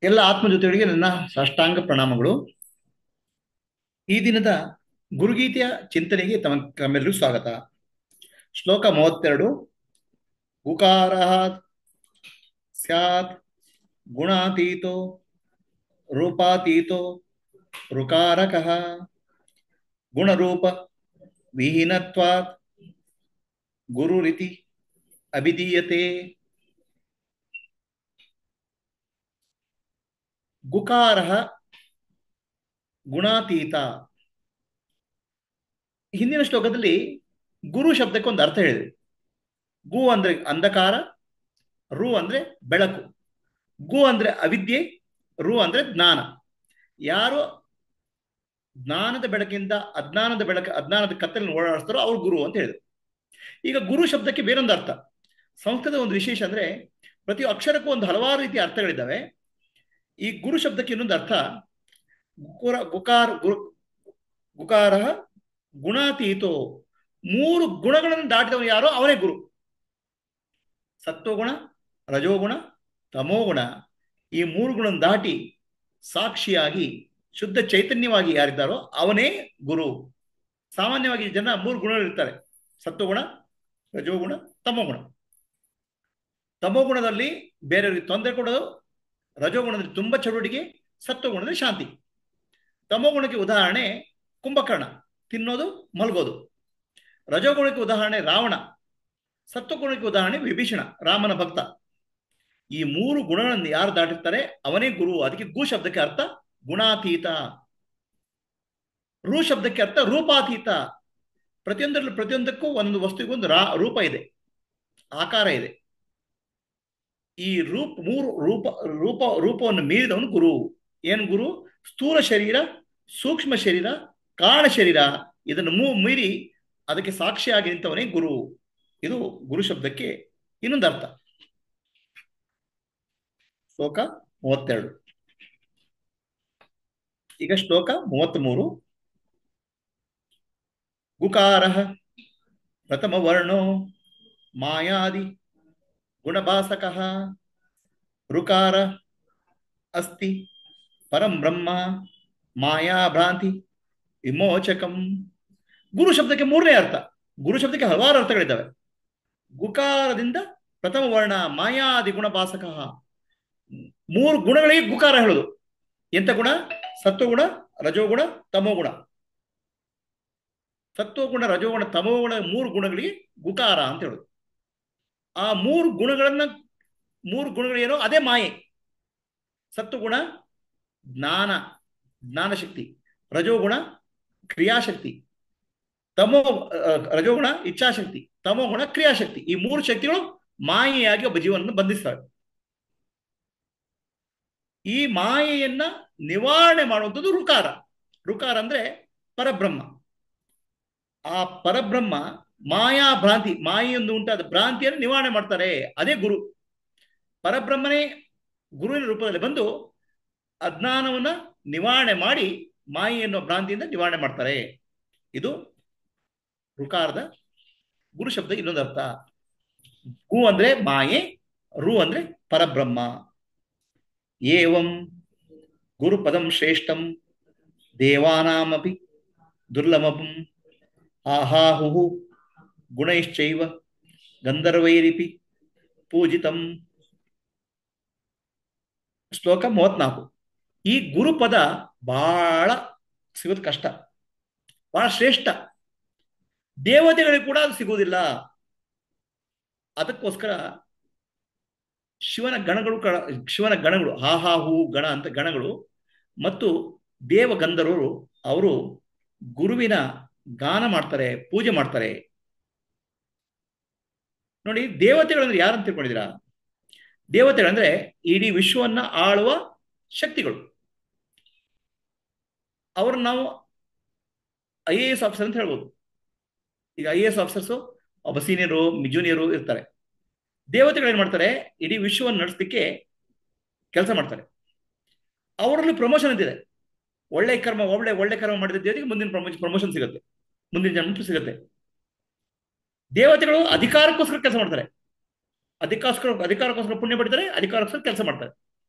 ಎಲ್ಲ ಆತ್ಮಜ್ಯೋತಿಗಳಿಗೆ ನನ್ನ ಸಾಷ್ಟಾಂಗ ಪ್ರಣಾಮಗಳು. ಈ ದಿನದ ಗುರುಗೀತೆಯ ಚಿಂತನೆಗೆ ತಮ್ಮೆಲ್ಲರಿಗೂ ಸ್ವಾಗತ. ಶ್ಲೋಕ 32. ಗುಕಾರಃ ಸ್ಯಾತ್ ಗುಣಾತೀತೋ ರೂಪಾತೀತೋ ಋಕಾರಕಃ ಗುಣರೂಪ ವಿಹೀನತ್ವಾತ್ ಗುರುರಿತಿ ಅಭಿಧೀಯತೆ. ಗುಕಾರಃ ಗುಣಾತೀತ. ಹಿಂದಿನ ಶ್ಲೋಕದಲ್ಲಿ ಗುರು ಶಬ್ದಕ್ಕೆ ಒಂದು ಅರ್ಥ ಹೇಳಿದೆ. ಗು ಅಂದ್ರೆ ಅಂಧಕಾರ, ರು ಅಂದ್ರೆ ಬೆಳಕು. ಗು ಅಂದ್ರೆ ಅವಿದ್ಯೆ, ರು ಅಂದ್ರೆ ಜ್ಞಾನ. ಯಾರು ಜ್ಞಾನದ ಬೆಳಕಿಂದ ಅಜ್ಞಾನದ ಕತ್ತಲನ್ನು ಓಡಾಡಿಸ್ತಾರೋ ಅವ್ರು ಗುರು ಅಂತ ಹೇಳಿದ್ರು. ಈಗ ಗುರು ಶಬ್ದಕ್ಕೆ ಬೇರೊಂದು ಅರ್ಥ. ಸಂಸ್ಕೃತದ ಒಂದು ವಿಶೇಷ ಅಂದ್ರೆ ಪ್ರತಿ ಅಕ್ಷರಕ್ಕೂ ಒಂದು ಹಲವಾರು ರೀತಿಯ ಅರ್ಥಗಳಿದ್ದಾವೆ. ಈ ಗುರು ಶಬ್ದಕ್ಕೆ ಇನ್ನೊಂದು ಅರ್ಥ ಗುಕಾರ ಗುಣಾತೀತೋ. ಮೂರು ಗುಣಗಳನ್ನು ದಾಟಿದವನು ಯಾರೋ ಅವನೇ ಗುರು. ಸತ್ವಗುಣ, ರಜೋಗುಣ, ತಮೋಗುಣ, ಈ ಮೂರು ಗುಣವನ್ನು ದಾಟಿ ಸಾಕ್ಷಿಯಾಗಿ ಶುದ್ಧ ಚೈತನ್ಯವಾಗಿ ಯಾರಿದ್ದಾರೋ ಅವನೇ ಗುರು. ಸಾಮಾನ್ಯವಾಗಿ ಜನ ಮೂರು ಗುಣಗಳಿರ್ತಾರೆ: ಸತ್ವಗುಣ, ರಜೋಗುಣ, ತಮೋಗುಣ. ತಮೋಗುಣದಲ್ಲಿ ಬೇರೆಯವರಿಗೆ ತೊಂದರೆ ಕೊಡೋದು, ರಜೋಗುಣದಲ್ಲಿ ತುಂಬಾ ಚಟುವಟಿಕೆ, ಸತ್ವಗುಣದಲ್ಲಿ ಶಾಂತಿ. ತಮೋಗುಣಕ್ಕೆ ಉದಾಹರಣೆ ಕುಂಭಕರ್ಣ, ತಿನ್ನೋದು ಮಲಗೋದು. ರಜೋಗುಣಕ್ಕೆ ಉದಾಹರಣೆ ರಾವಣ. ಸತ್ವಗುಣಕ್ಕೆ ಉದಾಹರಣೆ ವಿಭೀಷಣ, ರಾಮನ ಭಕ್ತ. ಈ ಮೂರು ಗುಣಗಳನ್ನು ಯಾರು ದಾಟಿರ್ತಾರೆ ಅವನೇ ಗುರು. ಅದಕ್ಕೆ ಗು ಶಬ್ದಕ್ಕೆ ಅರ್ಥ ಗುಣಾತೀತ. ರು ಶಬ್ದಕ್ಕೆ ಅರ್ಥ ರೂಪಾತೀತ. ಪ್ರತಿಯೊಂದಕ್ಕೂ ಒಂದು ವಸ್ತುವಿಗೊಂದು ರೂಪ ಇದೆ, ಆಕಾರ ಇದೆ. ಈ ರೂಪವನ್ನು ಮೀರಿದವನು ಗುರು. ಏನು ಗುರು? ಸ್ಥೂಲ ಶರೀರ, ಸೂಕ್ಷ್ಮ ಶರೀರ, ಕಾರಣ ಶರೀರ, ಇದನ್ನು ಮೀರಿ ಅದಕ್ಕೆ ಸಾಕ್ಷಿಯಾಗಿ ನಿಂತವನೇ ಗುರು. ಇದು ಗುರು ಶಬ್ದಕ್ಕೆ ಇನ್ನೊಂದು ಅರ್ಥ. ಶ್ಲೋಕ 32. ಈಗ ಶ್ಲೋಕ 33. ಗುಕಾರಃ ಪ್ರಥಮ ವರ್ಣೋ ಮಾಯಾದಿ ಗುಣಭಾಸಕಃ ಋಕಾರ ಅಸ್ತಿ ಪರಂ ಬ್ರಹ್ಮ ಮಾಯಾಭ್ರಾಂತಿ ವಿಮೋಚಕಂ. ಗುರು ಶಬ್ದಕ್ಕೆ ಮೂರನೇ ಅರ್ಥ. ಗುರು ಶಬ್ದಕ್ಕೆ ಹಲವಾರು ಅರ್ಥಗಳಿದ್ದಾವೆ. ಗುಕಾರದಿಂದ ಪ್ರಥಮ ವರ್ಣ ಮಾಯಾದಿ ಗುಣಭಾಸಕ. ಮೂರು ಗುಣಗಳಿಗೆ ಗುಕಾರ ಹೇಳೋದು. ಎಂತ ಗುಣ? ಸತ್ವಗುಣ, ರಜೋಗುಣ, ತಮೋಗುಣ. ಸತ್ವಗುಣ, ರಜೋಗುಣ, ತಮೋಗುಣ ಮೂರು ಗುಣಗಳಿಗೆ ಗುಕಾರ ಅಂತ ಹೇಳೋದು. ಆ ಮೂರು ಗುಣಗಳೇನೋ ಅದೇ ಮಾಯೆ. ಸತ್ವಗುಣ ಜ್ಞಾನಶಕ್ತಿ, ರಜೋಗುಣ ಕ್ರಿಯಾಶಕ್ತಿ, ರಜೋಗುಣ ಇಚ್ಛಾಶಕ್ತಿ, ತಮೋಗುಣ ಕ್ರಿಯಾಶಕ್ತಿ. ಈ ಮೂರು ಶಕ್ತಿಗಳು ಮಾಯೆಯಾಗಿ ಒಬ್ಬ ಜೀವನವನ್ನು ಬಂಧಿಸ್ತವೆ. ಈ ಮಾಯೆಯನ್ನ ನಿವಾರಣೆ ಮಾಡುವಂಥದ್ದು ಋಕಾರ. ಋಕಾರ ಅಂದ್ರೆ ಪರಬ್ರಹ್ಮ. ಆ ಪರಬ್ರಹ್ಮ ಮಾಯಾ ಭ್ರಾಂತಿ, ಮಾಯೆಯೊಂದು ಉಂಟಾದ ಭ್ರಾಂತಿಯನ್ನು ನಿವಾರಣೆ ಮಾಡ್ತಾರೆ. ಅದೇ ಗುರು. ಪರಬ್ರಹ್ಮನೇ ಗುರುವಿನ ರೂಪದಲ್ಲಿ ಬಂದು ಅಜ್ಞಾನವನ್ನ ನಿವಾರಣೆ ಮಾಡಿ ಮಾಯೆಯನ್ನು ಭ್ರಾಂತಿಯಿಂದ ನಿವಾರಣೆ ಮಾಡ್ತಾರೆ. ಇದು ಋಕಾರದ ಗುರು ಶಬ್ದ ಇನ್ನೊಂದು ಅರ್ಥ. ಗು ಅಂದ್ರೆ ಮಾಯೆ, ರು ಅಂದ್ರೆ ಪರಬ್ರಹ್ಮ. ಏವಂ ಗುರುಪದಂ ಶ್ರೇಷ್ಠಂ ದೇವಾನಾಮಪಿ ದುರ್ಲಭಂ ಆಹಾಹು ಗುಣೈಶ್ಚೈವ ಗಂಧರ್ವೈರಿಪಿ ಪೂಜಿತಂ. ಶ್ಲೋಕ 34. ಈ ಗುರುಪದ ಬಹಳ ಸಿಗೋದು ಕಷ್ಟ, ಬಹಳ ಶ್ರೇಷ್ಠ. ದೇವತೆಗಳಿಗೆ ಕೂಡ ಅದು ಸಿಗುವುದಿಲ್ಲ. ಅದಕ್ಕೋಸ್ಕರ ಶಿವನ ಗಣಗಳು ಹಾಹಾಹು ಗಣ ಅಂತ ಗಣಗಳು ಮತ್ತು ದೇವಗಂಧರ್ವರು ಅವರು ಗುರುವಿನ ಗಾನ ಮಾಡ್ತಾರೆ, ಪೂಜೆ ಮಾಡ್ತಾರೆ. ನೋಡಿ, ದೇವತೆಗಳಂದ್ರೆ ಯಾರಂತ ತಿಳ್ಕೊಂಡಿದ್ದೀರಾ? ದೇವತೆಗಳಂದ್ರೆ ಇಡೀ ವಿಶ್ವವನ್ನ ಆಳುವ ಶಕ್ತಿಗಳು. ಅವ್ರನ್ನ ನಾವು IAS ಆಫೀಸರ್ ಅಂತ ಹೇಳ್ಬೋದು. ಈಗ IAS ಆಫೀಸರ್ಸು ಒಬ್ಬ ಸೀನಿಯರು, ಜೂನಿಯರು ಇರ್ತಾರೆ. ದೇವತೆಗಳು ಏನ್ ಮಾಡ್ತಾರೆ? ಇಡೀ ವಿಶ್ವವನ್ನು ನಡೆಸಲಿಕ್ಕೆ ಕೆಲಸ ಮಾಡ್ತಾರೆ. ಅವರಲ್ಲಿ ಪ್ರಮೋಷನ್ ಅಂತಿದೆ. ಒಳ್ಳೆ ಕರ್ಮ ಮಾಡಿದ ದೇವತೆಗೆ ಮುಂದಿನ ಪ್ರಮೋಷನ್ ಸಿಗುತ್ತೆ, ಮುಂದಿನ ಜನ್ಮ ಸಿಗುತ್ತೆ. ದೇವತೆಗಳು ಅಧಿಕಾರಕ್ಕೋಸ್ಕರ ಕೆಲಸ ಮಾಡ್ತಾರೆ. ಅಧಿಕಾರಕ್ಕೋಸ್ಕರ ಪುಣ್ಯ ಪಡಿತಾರೆ, ಅಧಿಕಾರಕ್ಕೋಸ್ಕರ ಕೆಲಸ ಮಾಡ್ತಾರೆ.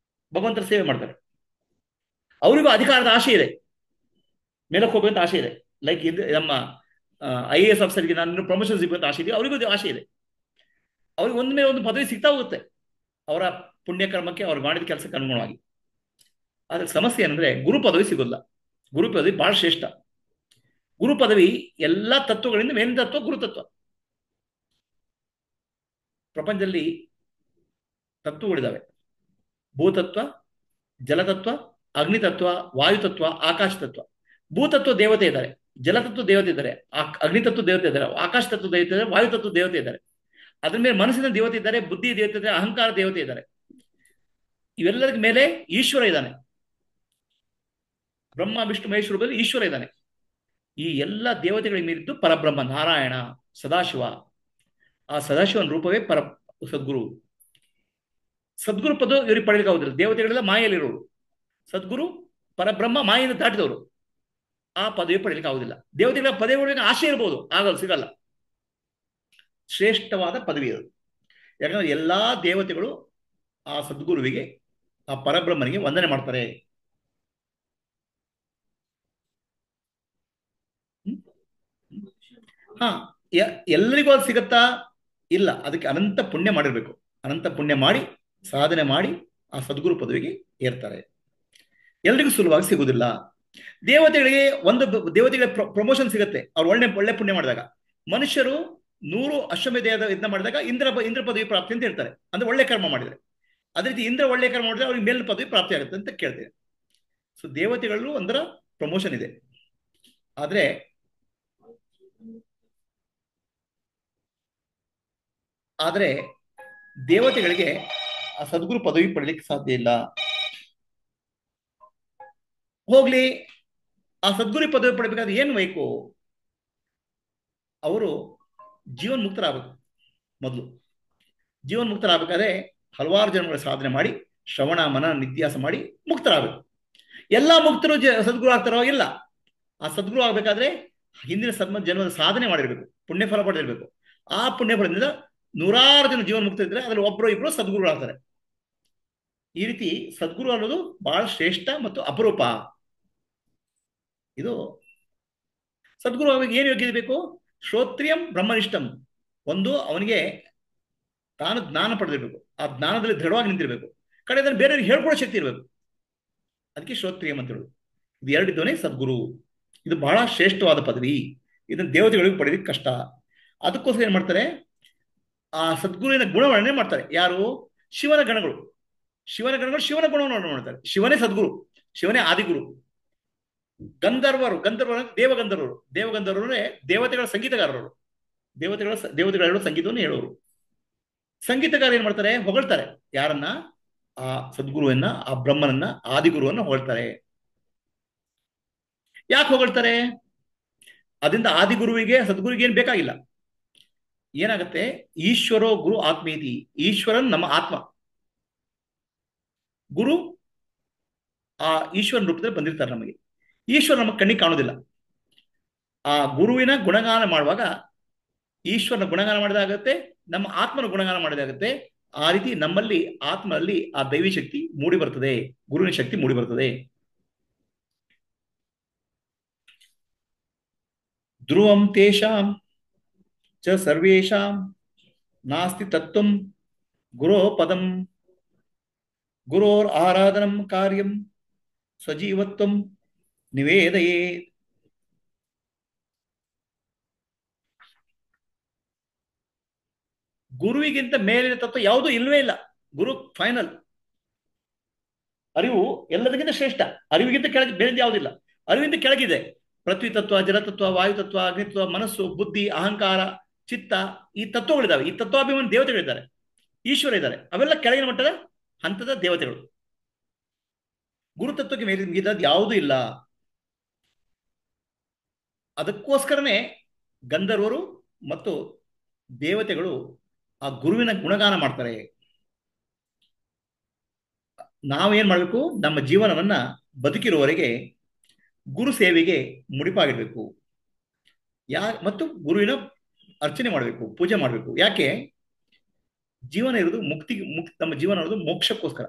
ಭಗವಂತರ ಸೇವೆ ಮಾಡ್ತಾರೆ. ಅವರಿಗೂ ಅಧಿಕಾರದ ಆಶೆ ಇದೆ, ಮೇಲಕ್ಕೆ ಹೋಗುವಂತ ಆಶೆ ಇದೆ. ಲೈಕ್ ಇದು ನಮ್ಮ IAS ಆಫೀಸರ್ಗೆ ನಾನು ಪ್ರಮೋಷನ್ ಸಿಗುವಂತ ಆಶೆ ಇದೆ, ಅವರಿಗೂ ಇದು ಆಶೆ ಇದೆ. ಅವ್ರಿಗೆ ಒಂದ್ ಮೇಲೆ ಒಂದು ಪದವಿ ಸಿಗ್ತಾ ಹೋಗುತ್ತೆ ಅವರ ಪುಣ್ಯಕರ್ಮಕ್ಕೆ, ಅವ್ರು ಮಾಡಿದ ಕೆಲಸಕ್ಕೆ ಅನುಗುಣವಾಗಿ. ಆದ್ರೆ ಸಮಸ್ಯೆ ಏನಂದ್ರೆ ಗುರು ಪದವಿ ಸಿಗೋಲ್ಲ. ಗುರು ಪದವಿ ಬಹಳ ಶ್ರೇಷ್ಠ. ಗುರು ಪದವಿ ಎಲ್ಲಾ ತತ್ವಗಳಿಂದ ಮೇಲಿನ ತತ್ವ ಗುರುತತ್ವ. ಪ್ರಪಂಚದಲ್ಲಿ ತತ್ವಗಳಿದಾವೆ: ಭೂತತ್ವ, ಜಲತತ್ವ, ಅಗ್ನಿತತ್ವ, ವಾಯುತತ್ವ, ಆಕಾಶ ತತ್ವ. ಭೂತತ್ವ ದೇವತೆ ಇದ್ದಾರೆ, ಜಲತತ್ವ ದೇವತೆ ಇದ್ದಾರೆ, ಅಗ್ನಿತತ್ವ ದೇವತೆ ಇದ್ದಾರೆ, ಆಕಾಶ ತತ್ವ ದೇವತೆ ಇದ್ದಾರೆ, ವಾಯುತತ್ವ ದೇವತೆ ಇದ್ದಾರೆ. ಅದ್ರ ಮೇಲೆ ಮನಸ್ಸಿನ ದೇವತೆ ಇದ್ದಾರೆ, ಬುದ್ಧಿ ದೇವತೆ ಇದ್ದಾರೆ, ಅಹಂಕಾರ ದೇವತೆ ಇದ್ದಾರೆ. ಇವೆಲ್ಲದ ಮೇಲೆ ಈಶ್ವರ ಇದ್ದಾನೆ. ಬ್ರಹ್ಮ ವಿಷ್ಣು ಮಹೇಶ್ವರ ಬದಲು ಈಶ್ವರ ಇದ್ದಾನೆ. ಈ ಎಲ್ಲ ದೇವತೆಗಳಿಗೆ ಮೀರಿದ್ದು ಪರಬ್ರಹ್ಮ ನಾರಾಯಣ ಸದಾಶಿವ. ಆ ಸದಾಶಿವನ ರೂಪವೇ ಸದ್ಗುರು. ಸದ್ಗುರು ಪದ ಇವರಿಗೆ ಪಡೆಯಲಿಕ್ಕೆ ಆಗುದಿಲ್ಲ. ದೇವತೆಗಳೆಲ್ಲ ಮಾಯೆಯಲ್ಲಿರೋರು. ಸದ್ಗುರು ಪರಬ್ರಹ್ಮ ಮಾಯೆಯಿಂದ ದಾಟಿದವರು. ಆ ಪದವಿ ಪಡೆಯಲಿಕ್ಕೆ ಆಗುದಿಲ್ಲ. ದೇವತೆಗಳ ಪದವಿ ಪಡೆಯಲಿಕ್ಕೆ ಆಶೆ ಇರಬಹುದು, ಆಗಲ್ಲ, ಸಿಗಲ್ಲ. ಶ್ರೇಷ್ಠವಾದ ಪದವಿ ಅದು. ಯಾಕಂದ್ರೆ ಎಲ್ಲಾ ದೇವತೆಗಳು ಆ ಸದ್ಗುರುವಿಗೆ, ಆ ಪರಬ್ರಹ್ಮನಿಗೆ ವಂದನೆ ಮಾಡ್ತಾರೆ. ಹಾ, ಎಲ್ಲರಿಗೂ ಅದು ಸಿಗತ್ತಾ? ಇಲ್ಲ. ಅದಕ್ಕೆ ಅನಂತ ಪುಣ್ಯ ಮಾಡಿರ್ಬೇಕು. ಅನಂತ ಪುಣ್ಯ ಮಾಡಿ ಸಾಧನೆ ಮಾಡಿ ಆ ಸದ್ಗುರು ಪದವಿಗೆ ಏರ್ತಾರೆ. ಎಲ್ರಿಗೂ ಸುಲಭವಾಗಿ ಸಿಗುವುದಿಲ್ಲ. ದೇವತೆಗಳಿಗೆ ದೇವತೆಗಳಿಗೆ ಪ್ರಮೋಷನ್ ಸಿಗುತ್ತೆ ಅವ್ರು ಒಳ್ಳೆ ಒಳ್ಳೆ ಪುಣ್ಯ ಮಾಡಿದಾಗ. ಮನುಷ್ಯರು 100 ಅಶ್ವಮೇಧದ ಯಜ್ಞ ಮಾಡಿದಾಗ ಇಂದ್ರ ಪದವಿ ಪ್ರಾಪ್ತಿ ಅಂತ ಹೇಳ್ತಾರೆ, ಅಂದ್ರೆ ಒಳ್ಳೆ ಕರ್ಮ ಮಾಡಿದ್ರೆ. ಅದೇ ರೀತಿ ಇಂದ್ರ ಒಳ್ಳೆ ಕರ್ಮ ಮಾಡಿದ್ರೆ ಅವ್ರಿಗೆ ಮೇಲಿನ ಪದವಿ ಪ್ರಾಪ್ತಿ ಆಗುತ್ತೆ ಅಂತ ಕೇಳ್ತೇವೆ. ಸೊ ದೇವತೆಗಳಲ್ಲೂ ಒಂದರ ಪ್ರಮೋಷನ್ ಇದೆ. ಆದ್ರೆ ಆದ್ರೆ ದೇವತೆಗಳಿಗೆ ಆ ಸದ್ಗುರು ಪದವಿ ಪಡಲಿಕ್ಕೆ ಸಾಧ್ಯ ಇಲ್ಲ. ಹೋಗ್ಲಿ, ಆ ಸದ್ಗುರು ಪದವಿ ಪಡಬೇಕಾದ್ರೆ ಏನು ಬೇಕು? ಅವರು ಜೀವನ್ ಮುಕ್ತರಾಗಬೇಕು. ಮೊದಲು ಜೀವನ್ ಮುಕ್ತರಾಗಬೇಕಾದ್ರೆ ಹಲವಾರು ಜನ್ಮಗಳ ಸಾಧನೆ ಮಾಡಿ, ಶ್ರವಣ ಮನ ನಿತ್ಯಾಸ ಮಾಡಿ ಮುಕ್ತರಾಗಬೇಕು. ಎಲ್ಲ ಮುಕ್ತರು ಸದ್ಗುರು ಆಗ್ತಾರೋ? ಇಲ್ಲ. ಆ ಸದ್ಗುರು ಆಗ್ಬೇಕಾದ್ರೆ ಹಿಂದಿನ ಜನ್ಮದ ಸಾಧನೆ ಮಾಡಿರ್ಬೇಕು, ಪುಣ್ಯ ಫಲ ಪಡೆದಿರ್ಬೇಕು. ಆ ಪುಣ್ಯ ಫಲದಿಂದ 100 ಜನ ಜೀವನ ಮುಕ್ತ ಇದ್ರೆ ಅದ್ರಲ್ಲಿ ಒಬ್ಬರು ಇಬ್ಬರು ಸದ್ಗುರು ಆಗ್ತಾರೆ. ಈ ರೀತಿ ಸದ್ಗುರು ಅನ್ನೋದು ಬಹಳ ಶ್ರೇಷ್ಠ ಮತ್ತು ಅಪರೂಪ. ಇದು ಸದ್ಗುರು ಆಗಿ ಏನು ಯೋಗ್ಯತೆ ಬೇಕು? ಶ್ರೋತ್ರಿಯಂ ಬ್ರಹ್ಮನಿಷ್ಠಂ. ಒಂದು, ಅವನಿಗೆ ತಾನು ಜ್ಞಾನ ಪಡೆದಿರ್ಬೇಕು, ಆ ಜ್ಞಾನದಲ್ಲಿ ದೃಢವಾಗಿ ನಿಂತಿರ್ಬೇಕು. ಕಡೆ ಅದನ್ನು ಬೇರೆಯವ್ರಿಗೆ ಹೇಳ್ಕೊಡೋ ಶಕ್ತಿ ಇರಬೇಕು. ಅದಕ್ಕೆ ಶ್ರೋತ್ರಿಯಂ ಅಂತ ಹೇಳುದು. ಇದು ಎರಡಿದ್ದವನೇ ಸದ್ಗುರು. ಇದು ಬಹಳ ಶ್ರೇಷ್ಠವಾದ ಪದವಿ. ಇದನ್ನು ದೇವತೆಗಳಿಗೆ ಪಡೆಯೋದಕ್ಕೆ ಕಷ್ಟ. ಅದಕ್ಕೋಸ್ಕರ ಏನ್ ಮಾಡ್ತಾರೆ? ಆ ಸದ್ಗುರುವಿನ ಗುಣವರ್ಣನೆ ಮಾಡ್ತಾರೆ. ಯಾರು? ಶಿವನ ಗಣಗಳು. ಶಿವನ ಗುಣವನ್ನು ಮಾಡ್ತಾರೆ. ಶಿವನೇ ಸದ್ಗುರು, ಶಿವನೇ ಆದಿಗುರು. ಗಂಧರ್ವರು ದೇವಗಂಧರ್ವರೇ ದೇವತೆಗಳ ಸಂಗೀತಗಾರರು. ದೇವತೆಗಳ ಸಂಗೀತವನ್ನು ಹೇಳೋರು. ಸಂಗೀತಗಾರ ಏನ್ ಮಾಡ್ತಾರೆ? ಹೊಗಳ್ತಾರೆ. ಯಾರನ್ನ? ಆ ಸದ್ಗುರುವನ್ನ, ಆ ಬ್ರಹ್ಮನನ್ನ, ಆದಿಗುರುವನ್ನ ಹೊಗಳ್ತಾರೆ. ಯಾಕೆ ಹೊಗಳ್ತಾರೆ? ಅದರಿಂದ ಆದಿಗುರುವಿಗೆ ಸದ್ಗುರುವಿಗೆ ಏನ್ ಬೇಕಾಗಿಲ್ಲ. ಏನಾಗುತ್ತೆ? ಈಶ್ವರೋ ಗುರು ಆತ್ಮೀತಿ. ಈಶ್ವರನ್ ನಮ್ಮ ಆತ್ಮ. ಗುರು ಆ ಈಶ್ವರನ ರೂಪದಲ್ಲಿ ಬಂದಿರ್ತಾರೆ ನಮಗೆ. ಈಶ್ವರ ನಮ್ಮ ಕಣ್ಣಿಗೆ ಕಾಣೋದಿಲ್ಲ. ಆ ಗುರುವಿನ ಗುಣಗಾನ ಮಾಡುವಾಗ ಈಶ್ವರನ ಗುಣಗಾನ ಮಾಡಿದಾಗತ್ತೆ, ನಮ್ಮ ಆತ್ಮನ ಗುಣಗಾನ ಮಾಡಿದಾಗತ್ತೆ. ಆ ರೀತಿ ನಮ್ಮಲ್ಲಿ ಆತ್ಮನಲ್ಲಿ ಆ ದೈವಿ ಶಕ್ತಿ ಮೂಡಿ ಬರ್ತದೆ, ಗುರುವಿನ ಶಕ್ತಿ ಮೂಡಿ ಬರ್ತದೆ. ಧ್ರುವಂ ತೇಷಾಂ ಚ ಸರ್ವೇಷಾಂ ನಾಸ್ತಿ ತತ್ವಂ ಗುರೋ ಪದಂ ಗುರೋರ್ ಆರಾಧನಂ ಕಾರ್ಯಂ ಸಜೀವತ್ವಂ ನಿವೇದಯೇ. ಗುರುವಿಗಿಂತ ಮೇಲಿನ ತತ್ವ ಯಾವುದೂ ಇಲ್ಲವೇ ಇಲ್ಲ. ಗುರು ಫೈನಲ್. ಅರಿವು ಎಲ್ಲದಕ್ಕಿಂತ ಶ್ರೇಷ್ಠ. ಅರಿವಿಗಿಂತ ಕೆಳಗೆ ಬೇರೆ ಯಾವುದಿಲ್ಲ. ಅರಿವಿಂದ ಕೆಳಗಿದೆ ಪೃಥ್ವಿ ತತ್ವ, ಜಲತತ್ವ, ವಾಯುತತ್ವ, ಅಗ್ನಿತ್ವ, ಮನಸ್ಸು, ಬುದ್ಧಿ, ಅಹಂಕಾರ, ಚಿತ್ತ. ಈ ತತ್ವಗಳಿದ್ದಾವೆ. ಈ ತತ್ವಾಭಿಮಾನ ದೇವತೆಗಳಿದ್ದಾರೆ, ಈಶ್ವರ ಇದ್ದಾರೆ. ಅವೆಲ್ಲ ಕೆಳಗಿನ ಮಟ್ಟದ ಹಂತದ ದೇವತೆಗಳು. ಗುರುತತ್ವಕ್ಕೆ ಮೀರಿದ ಯಾವುದೂ ಇಲ್ಲ. ಅದಕ್ಕೋಸ್ಕರನೇ ಗಂಧರ್ವರು ಮತ್ತು ದೇವತೆಗಳು ಆ ಗುರುವಿನ ಗುಣಗಾನ ಮಾಡ್ತಾರೆ. ನಾವೇನ್ ಮಾಡಬೇಕು? ನಮ್ಮ ಜೀವನವನ್ನ ಬದುಕಿರುವವರೆಗೆ ಗುರು ಸೇವೆಗೆ ಮುಡಿಪಾಗಿರ್ಬೇಕು. ಮತ್ತು ಗುರುವಿನ ಅರ್ಚನೆ ಮಾಡಬೇಕು, ಪೂಜೆ ಮಾಡಬೇಕು. ಯಾಕೆ? ಜೀವನ ಇರೋದು ನಮ್ಮ ಜೀವನ ಇರೋದು ಮೋಕ್ಷಕ್ಕೋಸ್ಕರ.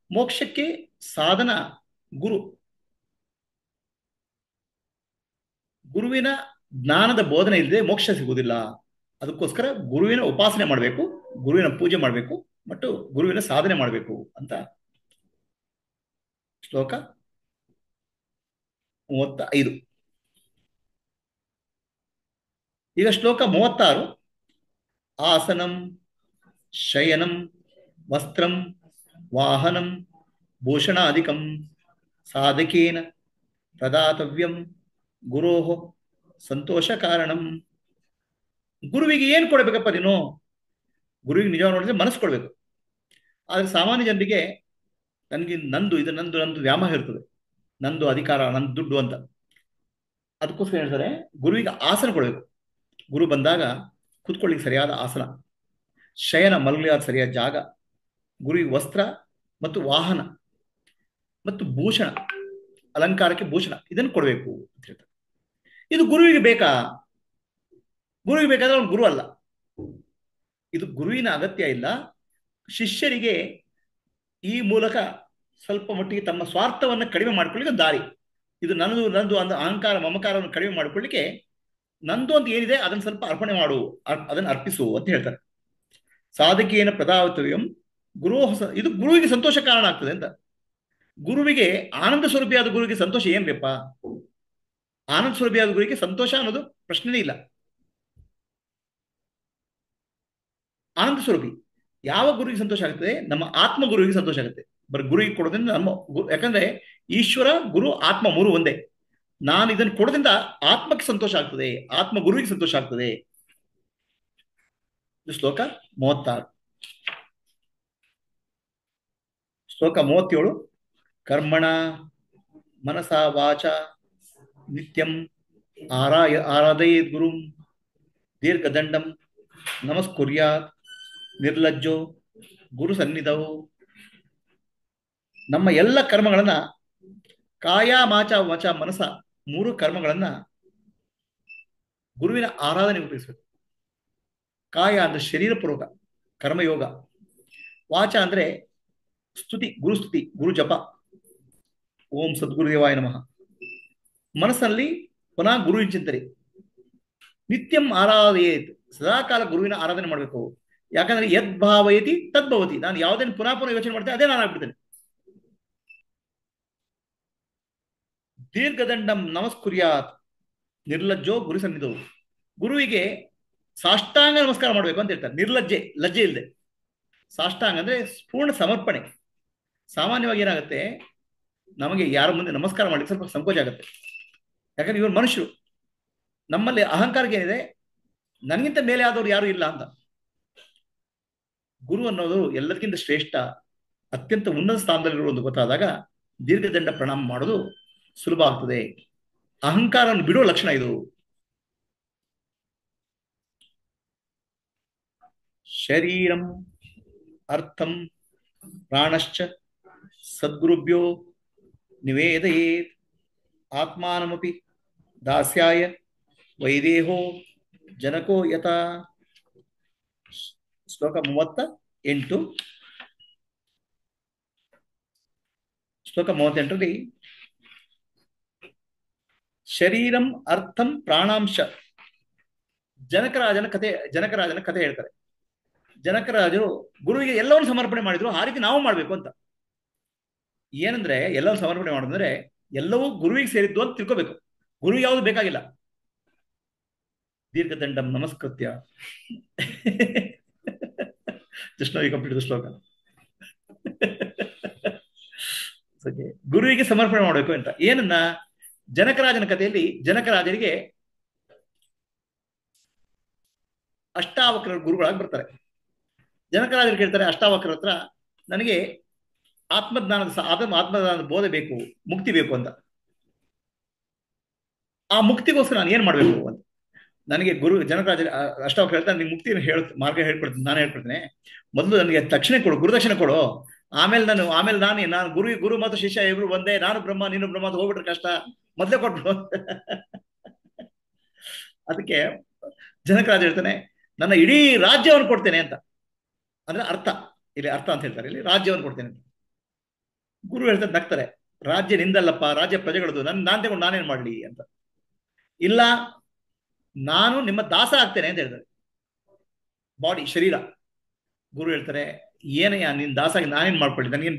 ಮೋಕ್ಷಕ್ಕೆ ಸಾಧನ ಗುರು. ಗುರುವಿನ ಜ್ಞಾನದ ಬೋಧನೆ ಇಲ್ಲದೆ ಮೋಕ್ಷ ಸಿಗುವುದಿಲ್ಲ. ಅದಕ್ಕೋಸ್ಕರ ಗುರುವಿನ ಉಪಾಸನೆ ಮಾಡಬೇಕು, ಗುರುವಿನ ಪೂಜೆ ಮಾಡಬೇಕು ಮತ್ತು ಗುರುವಿನ ಸಾಧನೆ ಮಾಡಬೇಕು ಅಂತ ಶ್ಲೋಕ 35. ಈಗ ಶ್ಲೋಕ 36. ಆಸನಂ ಶಯನಂ ವಸ್ತ್ರಂ ವಾಹನಂ ಭೂಷಣಾದಿಕಂ ಸಾಧಕೇನ ಪ್ರದಾತವ್ಯಂ ಗುರೋಹ ಸಂತೋಷ ಕಾರಣಂ. ಗುರುವಿಗೆ ಏನು ಕೊಡಬೇಕಪ್ಪ ನೀನು? ಗುರುವಿಗೆ ನಿಜವಾಗಿ ನೋಡಿದ್ರೆ ಮನಸ್ಸು ಕೊಡಬೇಕು. ಆದ್ರೆ ಸಾಮಾನ್ಯ ಜನರಿಗೆ ನನಗೆ ನಂದು ಇದು ನಂದು ನಂದು ವ್ಯಾಮೋಹ ಇರ್ತದೆ, ನಂದು ಅಧಿಕಾರ, ನಂದು ದುಡ್ಡು ಅಂತ. ಅದಕ್ಕೋಸ್ಕರ ಹೇಳ್ತಾರೆ ಗುರುವಿಗೆ ಆಸನ ಕೊಡಬೇಕು. ಗುರು ಬಂದಾಗ ಕೂತ್ಕೊಳ್ಳಿಕ್ಕೆ ಸರಿಯಾದ ಆಸನ, ಶಯನ ಮಲಗಲಿಯಾದ ಸರಿಯಾದ ಜಾಗ, ಗುರುವಿಗೆ ವಸ್ತ್ರ ಮತ್ತು ವಾಹನ ಮತ್ತು ಭೂಷಣ, ಅಲಂಕಾರಕ್ಕೆ ಭೂಷಣ, ಇದನ್ನು ಕೊಡಬೇಕು ಅಂತ ಹೇಳ್ತಾರೆ. ಇದು ಗುರುವಿಗೆ ಬೇಕಾ? ಗುರುವಿಗೆ ಬೇಕಾದ್ರೆ ಅವನು ಗುರು ಅಲ್ಲ. ಇದು ಗುರುವಿನ ಅಗತ್ಯ ಇಲ್ಲ. ಶಿಷ್ಯರಿಗೆ ಈ ಮೂಲಕ ಸ್ವಲ್ಪ ಮಟ್ಟಿಗೆ ತಮ್ಮ ಸ್ವಾರ್ಥವನ್ನು ಕಡಿಮೆ ಮಾಡ್ಕೊಳ್ಳಿಕ್ಕೆ ದಾರಿ. ಇದು ನಂದು ನಂದು ಅಂದ ಅಹಂಕಾರ ಮಮಕಾರವನ್ನು ಕಡಿಮೆ ಮಾಡಿಕೊಳ್ಳಿಕ್ಕೆ ನಂದು ಅಂತ ಏನಿದೆ ಅದನ್ನು ಸ್ವಲ್ಪ ಅರ್ಪಣೆ ಮಾಡು, ಅದನ್ನು ಅರ್ಪಿಸು ಅಂತ ಹೇಳ್ತಾರೆ. ಸಾಧಕೇನ ಪ್ರದಾತವ್ಯಂ ಗುರು. ಇದು ಗುರುವಿಗೆ ಸಂತೋಷ ಕಾರಣ ಆಗ್ತದೆ ಅಂತ. ಗುರುವಿಗೆ ಆನಂದ ಸ್ವರೂಪಿಯಾದ ಗುರುವಿಗೆ ಸಂತೋಷ ಏನ್ರಿಪ್ಪ? ಆನಂದ ಸ್ವರೂಪಿಯಾದ ಗುರುವಿಗೆ ಸಂತೋಷ ಅನ್ನೋದು ಪ್ರಶ್ನೆನೇ ಇಲ್ಲ. ಆನಂದ ಸ್ವರೂಪಿ ಯಾವ ಗುರುವಿಗೆ ಸಂತೋಷ ಆಗ್ತದೆ? ನಮ್ಮ ಆತ್ಮ ಗುರುವಿಗೆ ಸಂತೋಷ ಆಗುತ್ತೆ. ಬರೀ ಗುರುವಿಗೆ ಕೊಡೋದ್ರಿಂದ ನಮ್ಮ ಯಾಕಂದ್ರೆ ಈಶ್ವರ ಗುರು ಆತ್ಮ ಮೂರು ಒಂದೇ. ನಾನು ಇದನ್ನು ಕೊಡೋದ್ರಿಂದ ಆತ್ಮಕ್ಕೆ ಸಂತೋಷ ಆಗ್ತದೆ, ಆತ್ಮ ಗುರುವಿಗೆ ಸಂತೋಷ ಆಗ್ತದೆ. ಶ್ಲೋಕ 36. ಶ್ಲೋಕ 37. ಕರ್ಮಣ ಮನಸ ವಾಚ ನಿತ್ಯಂ ಆರಾಧಯೇದ್ ಗುರುಂ ದೀರ್ಘದಂಡಂ ನಮಸ್ಕುರ್ಯಾತ್ ನಿರ್ಲಜ್ಜೋ ಗುರು ಸನ್ನಿಧವು. ನಮ್ಮ ಎಲ್ಲ ಕರ್ಮಗಳನ್ನ, ಕಾಯ ಮಾಚ ವಾಚ ಮನಸ, ಮೂರು ಕರ್ಮಗಳನ್ನ ಗುರುವಿನ ಆರಾಧನೆ ಉಪಯೋಗಿಸಬೇಕು. ಕಾಯ ಅಂದ್ರೆ ಶರೀರಪೂರ್ವಕ ಕರ್ಮಯೋಗ, ವಾಚ ಅಂದ್ರೆ ಸ್ತುತಿ, ಗುರುಸ್ತುತಿ, ಗುರು ಜಪ, ಓಂ ಸದ್ಗುರುದೇವಾಯ ನಮಃ. ಮನಸ್ಸಲ್ಲಿ ಪುನಃ ಗುರುವಿನ ಚಿಂತನೆ. ನಿತ್ಯಂ ಆರಾಧಯೇತ್, ಸದಾಕಾಲ ಗುರುವಿನ ಆರಾಧನೆ ಮಾಡಬೇಕು. ಯಾಕಂದ್ರೆ ಯದ್ ಭಾವಯತಿ ತದ್ಭವತಿ. ನಾನು ಯಾವುದೇನು ಪುನಃ ಪುನಃ ಯೋಚನೆ ಮಾಡ್ತೇನೆ ಅದೇ ನಾನು ಆಗ್ಬಿಡ್ತೇನೆ. ದೀರ್ಘದಂಡಂ ನಮಸ್ಕುರ್ಯಾತ್ ನಿರ್ಲಜ್ಜೋ ಗುರು ಸನ್ನಿಧವು. ಗುರುವಿಗೆ ಸಾಷ್ಟಾಂಗ ನಮಸ್ಕಾರ ಮಾಡಬೇಕು ಅಂತ ಹೇಳ್ತಾರೆ. ನಿರ್ಲಜ್ಜೆ, ಲಜ್ಜೆ ಇಲ್ಲದೆ. ಸಾಷ್ಟಾಂಗ ಅಂದ್ರೆ ಪೂರ್ಣ ಸಮರ್ಪಣೆ. ಸಾಮಾನ್ಯವಾಗಿ ಏನಾಗುತ್ತೆ, ನಮಗೆ ಯಾರ ಮುಂದೆ ನಮಸ್ಕಾರ ಮಾಡಲಿಕ್ಕೆ ಸ್ವಲ್ಪ ಸಂಕೋಚ ಆಗುತ್ತೆ. ಯಾಕಂದ್ರೆ ಇವರು ಮನುಷ್ಯರು. ನಮ್ಮಲ್ಲಿ ಅಹಂಕಾರಕ್ಕೆ ಏನಿದೆ, ನನಗಿಂತ ಮೇಲೆ ಆದವರು ಯಾರು ಇಲ್ಲ ಅಂತ. ಗುರು ಅನ್ನೋದು ಎಲ್ಲದಕ್ಕಿಂತ ಶ್ರೇಷ್ಠ, ಅತ್ಯಂತ ಉನ್ನತ ಸ್ಥಾನದಲ್ಲಿರುವುದು ಗೊತ್ತಾದಾಗ ದೀರ್ಘದಂಡ ಪ್ರಣಾಮ ಮಾಡೋದು ಸುಲಭ ಆಗ್ತದೆ. ಅಹಂಕಾರವನ್ನು ಬಿಡುವ ಲಕ್ಷಣ ಇದು. ಶರೀರಂ ಅರ್ಥಂ ಪ್ರಾಣಶ್ಚ ಸದ್ಗುರುಭ್ಯೋ ನಿವೇದಯೇತ್ ಆತ್ಮಾನಮಪಿ ದಾಸ್ಯಾಯ ವೈದೇಹೋ ಜನಕೋ ಯಥಾ. ಶ್ಲೋಕ 38. ಶ್ಲೋಕ 38ರಲ್ಲಿ ಶರೀರಂ ಅರ್ಥಂ ಪ್ರಾಣಾಂಶ. ಜನಕರಾಜನ ಕಥೆ ಹೇಳ್ತಾರೆ. ಜನಕರಾಜರು ಗುರುವಿಗೆ ಎಲ್ಲವನ್ನು ಸಮರ್ಪಣೆ ಮಾಡಿದ್ರು, ಆ ರೀತಿ ನಾವು ಮಾಡ್ಬೇಕು ಅಂತ. ಏನಂದ್ರೆ ಎಲ್ಲವನ್ನು ಸಮರ್ಪಣೆ ಮಾಡೋದಂದ್ರೆ ಎಲ್ಲವೂ ಗುರುವಿಗೆ ಸೇರಿದ್ದು ಅಂತ ತಿಳ್ಕೋಬೇಕು. ಗುರು ಯಾವುದು ಬೇಕಾಗಿಲ್ಲ. ದೀರ್ಘದಂಡಂ ನಮಸ್ಕೃತ್ಯ. ಜಸ್ಟ್ ನಾವು ಕಂಪ್ಲೀಟ್ ಶ್ಲೋಕ. ಗುರುವಿಗೆ ಸಮರ್ಪಣೆ ಮಾಡಬೇಕು ಅಂತ. ಏನನ್ನ? ಜನಕರಾಜನ ಕಥೆಯಲ್ಲಿ ಜನಕರಾಜರಿಗೆ ಅಷ್ಟಾವಕ್ರ ಗುರುಗಳಾಗಿ ಬರ್ತಾರೆ. ಜನಕರಾಜರು ಕೇಳ್ತಾರೆ ಅಷ್ಟಾವಕ್ರ ಹತ್ರ, ನನಗೆ ಆತ್ಮಜ್ಞಾನದ ಬೋಧೆ ಬೇಕು, ಮುಕ್ತಿ ಬೇಕು ಅಂತ. ಆ ಮುಕ್ತಿಗೋಸ್ಕರ ನಾನು ಏನ್ ಮಾಡ್ಬೇಕು ಅಂತ. ನನಗೆ ಜನಕರಾಜ ಅಷ್ಟಾವಕ್ರ ಹೇಳ್ತಾರೆ, ನಿಮ್ಗೆ ಮುಕ್ತಿ ಮಾರ್ಗ ಹೇಳ್ಕೊಡ್ತೀನಿ, ನಾನು ಹೇಳ್ಕೊಡ್ತೀನಿ. ಮೊದಲು ನನಗೆ ದಕ್ಷಿಣೆ ಕೊಡು, ಗುರುದಕ್ಷಿಣೆ ಕೊಡು. ಆಮೇಲೆ ನಾನು ಗುರು ಮತ್ತು ಶಿಷ್ಯ ಇಬ್ರು ಒಂದೇ, ನಾನು ಬ್ರಹ್ಮ ನೀನು ಬ್ರಹ್ಮ ಅಂತ ಹೋಗ್ಬಿಟ್ರೆ ಕಷ್ಟ, ಮೊದಲೇ ಕೊಟ್ಬಿಡು. ಅದಕ್ಕೆ ಜನಕರಾಜ ಹೇಳ್ತಾನೆ, ನನ್ನ ಇಡೀ ರಾಜ್ಯವನ್ನು ಕೊಡ್ತೇನೆ ಅಂತ. ಅಂದ್ರೆ ಅರ್ಥ, ಇಲ್ಲಿ ಅರ್ಥ ಅಂತ ಹೇಳ್ತಾರೆ, ಇಲ್ಲಿ ರಾಜ್ಯವನ್ನು ಕೊಡ್ತೇನೆ ಅಂತ. ಗುರು ಹೇಳ್ತಾರೆ, ನಗ್ತಾರೆ, ರಾಜ್ಯ ನಿಂದಲ್ಲಪ್ಪ, ರಾಜ್ಯ ಪ್ರಜೆಗಳದು, ನಾನ್ ತಗೊಂಡು ನಾನೇನ್ ಮಾಡ್ಲಿ ಅಂತ. ಇಲ್ಲ, ನಾನು ನಿಮ್ಮ ದಾಸ ಆಗ್ತೇನೆ ಅಂತ ಹೇಳ್ತಾರೆ. ಬಾಡಿ, ಶರೀರ. ಗುರು ಹೇಳ್ತಾರೆ, ಏನಯ್ಯ ನಿನ್ ದಾಸ ಆಗಿ ನಾನೇನ್ ಮಾಡ್ಕೊಳ್ಳಿ, ನನಗೆ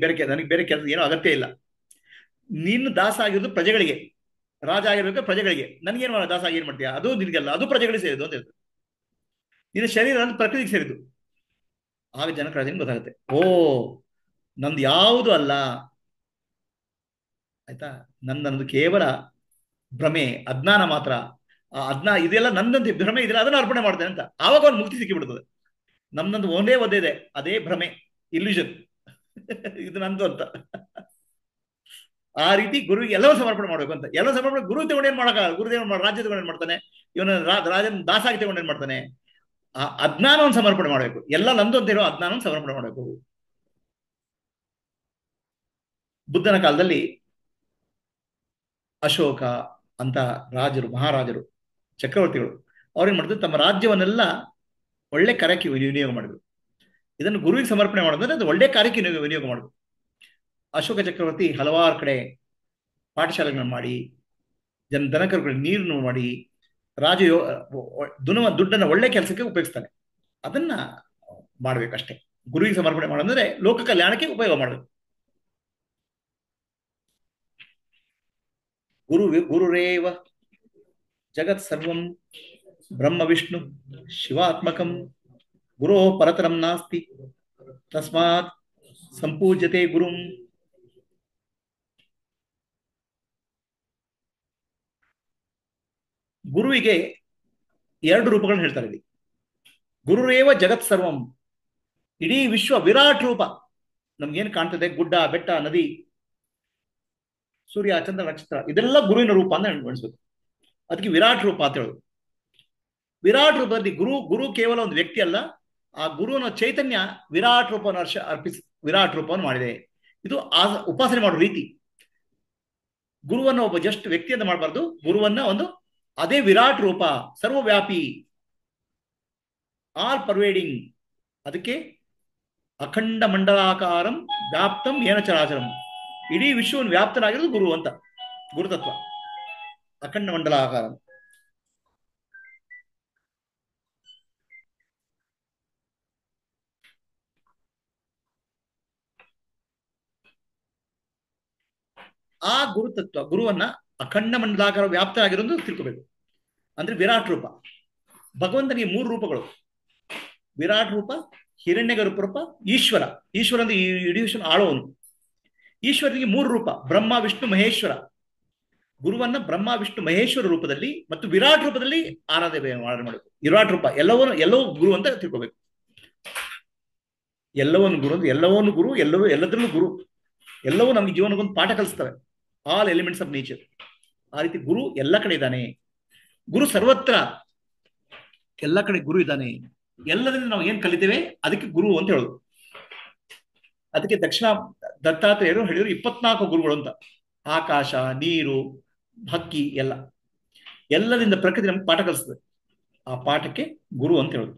ಬೇರೆ ಕೆಲಸ ಏನೋ ಅಗತ್ಯ ಇಲ್ಲ. ನೀನು ದಾಸ ಆಗಿರೋದು ಪ್ರಜೆಗಳಿಗೆ, ರಾಜ ಆಗಿರ್ಬೇಕು ಪ್ರಜೆಗಳಿಗೆ, ನನ್ಗೇನ್ ದಾಸ ಆಗಿ ಏನ್ ಮಾಡ್ತೀಯಾ, ಅದು ನಿನಗೆಲ್ಲ, ಅದು ಪ್ರಜೆಗಳಿಗೆ ಸೇರಿದು ಅಂತ ಹೇಳ್ತಾರೆ. ನಿನ್ನ ಶರೀರ ಅಂದ್ರೆ ಪ್ರಕೃತಿಗೆ ಸೇರಿದ್ದು. ಆಗ ಜನಕ್ಕೆ ಗೊತ್ತಾಗುತ್ತೆ, ಓ, ನಂದು ಯಾವುದು ಅಲ್ಲ, ಆಯ್ತಾ, ನನ್ನದು ಕೇವಲ ಭ್ರಮೆ, ಅಜ್ಞಾನ ಮಾತ್ರ. ಆ ಇದೆಲ್ಲ ನಂದಂತೆ ಭ್ರಮೆ ಇದೆಲ್ಲ, ಅದನ್ನ ಅರ್ಪಣೆ ಮಾಡ್ತೇನೆ ಅಂತ. ಆವಾಗ ಒಂದು ಮುಕ್ತಿ ಸಿಕ್ಕಿಬಿಡ್ತದೆ. ನಮ್ದಂದು ಒಂದೇ ಇದೆ, ಅದೇ ಭ್ರಮೆ, ಇಲ್ಯೂಷನ್. ಇದು ನಂದು ಅಂತ. ಆ ರೀತಿ ಗುರುವಿಗೆ ಎಲ್ಲವೂ ಸಮರ್ಪಣೆ ಮಾಡ್ಬೇಕು ಅಂತ. ಎಲ್ಲ ಸಮರ್ಪಣೆ ಗುರು ತಗೊಂಡು ಏನ್ ಮಾಡಕ, ಗುರುದೇವ್ ರಾಜ್ಯ ತಗೊಂಡು ಏನ್ ಮಾಡ್ತಾನೆ, ಇವನ ರಾಜನ ದಾಸಾಗಿ ತಗೊಂಡು ಏನ್ ಮಾಡ್ತಾನೆ, ಆ ಅಜ್ಞಾನವನ್ನು ಸಮರ್ಪಣೆ ಮಾಡಬೇಕು. ಎಲ್ಲ ನಂದು ಅಂತ ಹೇಳೋ ಅಜ್ಞಾನವನ್ನು ಸಮರ್ಪಣೆ ಮಾಡಬೇಕು. ಬುದ್ಧನ ಕಾಲದಲ್ಲಿ ಅಶೋಕ ಅಂತ ರಾಜರು, ಮಹಾರಾಜರು, ಚಕ್ರವರ್ತಿಗಳು, ಅವ್ರೇನ್ ಮಾಡಿದ್ರು, ತಮ್ಮ ರಾಜ್ಯವನ್ನೆಲ್ಲ ಒಳ್ಳೆ ಕಾರ್ಯಕ್ಕೆ ವಿನಿಯೋಗ ಮಾಡಿದ್ರು. ಇದನ್ನು ಗುರುವಿಗೆ ಸಮರ್ಪಣೆ ಮಾಡೋದಂದ್ರೆ ಅದು ಒಳ್ಳೆ ಕಾರ್ಯಕ್ಕೆ ವಿನಿಯೋಗ ಮಾಡುದು. ಅಶೋಕ ಚಕ್ರವರ್ತಿ ಹಲವಾರು ಕಡೆ ಪಾಠಶಾಲೆಗಳನ್ನು ಮಾಡಿ, ದನಕರುಗಳಿಗೆ ನೀರನ್ನು ಮಾಡಿ, ರಾಜ ದುಡ್ಡನ್ನ ಒಳ್ಳೆ ಕೆಲಸಕ್ಕೆ ಉಪಯೋಗಿಸ್ತಾನೆ. ಅದನ್ನ ಮಾಡ್ಬೇಕಷ್ಟೇ. ಗುರುವಿಗೆ ಸಮರ್ಪಣೆ ಮಾಡೋದಂದ್ರೆ ಲೋಕ ಕಲ್ಯಾಣಕ್ಕೆ ಉಪಯೋಗ ಮಾಡಬೇಕು. ಗುರುರೇವ ಜಗತ್ ಸರ್ವಂ ಬ್ರಹ್ಮ ವಿಷ್ಣು ಶಿವಾತ್ಮಕಂ ಗುರೋ ಪರತರಂ ನಾಸ್ತಿ ತಸ್ಮಾತ್ ಸಂಪೂಜ್ಯತೆ ಗುರುಂ. ಗುರುವಿಗೆ ಎರಡು ರೂಪಗಳನ್ನು ಹೇಳ್ತಾರೆ ಇಲ್ಲಿ. ಗುರುರೇವ ಜಗತ್ ಸರ್ವಂ, ಇಡೀ ವಿಶ್ವ ವಿರಾಟ್ ರೂಪ. ನಮ್ಗೇನು ಕಾಣ್ತದೆ, ಗುಡ್ಡ ಬೆಟ್ಟ ನದಿ ಸೂರ್ಯ ಚಂದ್ರ ನಕ್ಷತ್ರ, ಇದೆಲ್ಲ ಗುರುವಿನ ರೂಪ ಅಂತ ಅನ್ಸ್ಬೇಕು. ಅದಕ್ಕೆ ವಿರಾಟ್ ರೂಪ ಅಂತ ಹೇಳೋದು. ವಿರಾಟ್ ರೂಪದಲ್ಲಿ ಗುರು ಕೇವಲ ಒಂದು ವ್ಯಕ್ತಿ ಅಲ್ಲ, ಆ ಗುರುವಿನ ಚೈತನ್ಯ ವಿರಾಟ್ ರೂಪವನ್ನು ವಿರಾಟ್ ರೂಪವನ್ನು ಮಾಡಿದೆ. ಇದು ಉಪಾಸನೆ ಮಾಡೋ ರೀತಿ. ಗುರುವನ್ನ ಒಬ್ಬ ಜಸ್ಟ್ ವ್ಯಕ್ತಿಯಿಂದ ಮಾಡಬಾರ್ದು, ಗುರುವನ್ನ ಒಂದು ಅದೇ ವಿರಾಟ್ ರೂಪ, ಸರ್ವವ್ಯಾಪಿ, ಆಲ್ ಪರ್ವೇಡಿಂಗ್. ಅದಕ್ಕೆ ಅಖಂಡ ಮಂಡಲಾಕಾರಂ ವ್ಯಾಪ್ತಂ ಏನ ಚರಾಚರಂ, ಇಡೀ ವಿಶ್ವವನ್ನು ವ್ಯಾಪ್ತನಾಗಿರೋದು ಗುರು ಅಂತ, ಗುರುತತ್ವ. ಅಖಂಡ ಮಂಡಲಾಕಾರಂ. ಆ ಗುರುತತ್ವ, ಗುರುವನ್ನ ಅಖಂಡ ಮಂಡಲಾಕಾರ ವ್ಯಾಪ್ತನಾಗಿರೋದು ತಿಳ್ಕೋಬೇಕು. ಅಂದ್ರೆ ವಿರಾಟ್ ರೂಪ. ಭಗವಂತನಿಗೆ ಮೂರು ರೂಪಗಳು: ವಿರಾಟ್ ರೂಪ, ಹಿರಣ್ಯಗರ್ಭ ರೂಪ, ಈಶ್ವರ. ಈಶ್ವರ ಅಂದ್ರೆ ಇಡೀ ವಿಶ್ವ ಆಳೋನು. ಈಶ್ವರನಿಗೆ ಮೂರು ರೂಪ: ಬ್ರಹ್ಮ ವಿಷ್ಣು ಮಹೇಶ್ವರ. ಗುರುವನ್ನ ಬ್ರಹ್ಮ ವಿಷ್ಣು ಮಹೇಶ್ವರ ರೂಪದಲ್ಲಿ ಮತ್ತು ವಿರಾಟ್ ರೂಪದಲ್ಲಿ ಆರಾಧನೆ ಮಾಡಬೇಕು. ವಿರಾಟ್ ರೂಪ ಎಲ್ಲವೂ ಗುರು ಅಂತ ತಿಳ್ಕೋಬೇಕು. ಎಲ್ಲವನ್ನು ಗುರು, ಎಲ್ಲದರಲ್ಲೂ ಗುರು. ಎಲ್ಲವೂ ನಮ್ಗೆ ಜೀವನಕ್ಕೊಂದು ಪಾಠ ಕಲಿಸ್ತವೆ. All elements of nature. ಆ ರೀತಿ ಗುರು ಎಲ್ಲ ಕಡೆ ಇದ್ದಾನೆ. ಗುರು ಸರ್ವತ್ರ, ಎಲ್ಲ ಕಡೆ ಗುರು ಇದ್ದಾನೆ. ಎಲ್ಲದಿಂದ ನಾವು ಏನ್ ಕಲಿತೇವೆ ಅದಕ್ಕೆ ಗುರು ಅಂತ ಹೇಳೋದು. ಅದಕ್ಕೆ ದಕ್ಷಿಣ ದತ್ತಾತ್ರೇಯರು ಹೇಳಿದ್ರು 24 ಗುರುಗಳು ಅಂತ. ಆಕಾಶ, ನೀರು, ಹಕ್ಕಿ, ಎಲ್ಲದಿಂದ ಪ್ರಕೃತಿ ನಮ್ಗೆ ಪಾಠ ಕಲಿಸ್ತದೆ. ಆ ಪಾಠಕ್ಕೆ ಗುರು ಅಂತ ಹೇಳೋದು.